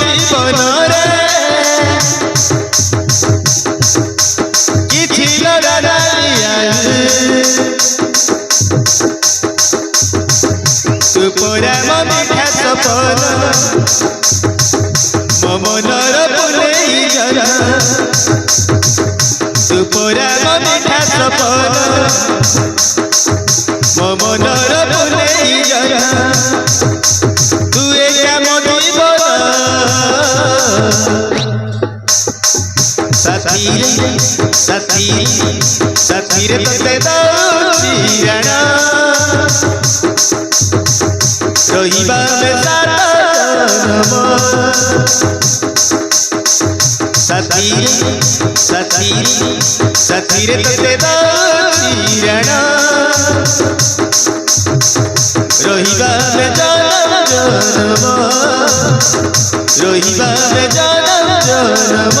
जीवन रे किछि लगा तू प्रेम मिठा सपन मो मनर बुलेई गला तू प्रेम मिठा सपन मो मनर बुलेई गला तू एका मो जीवन साथी साथी साथी रे तते दौची राणा रहिबा में साथी साथी साथी रे तते दौची राणा रहिबा में जन्म रहिबा में जन्म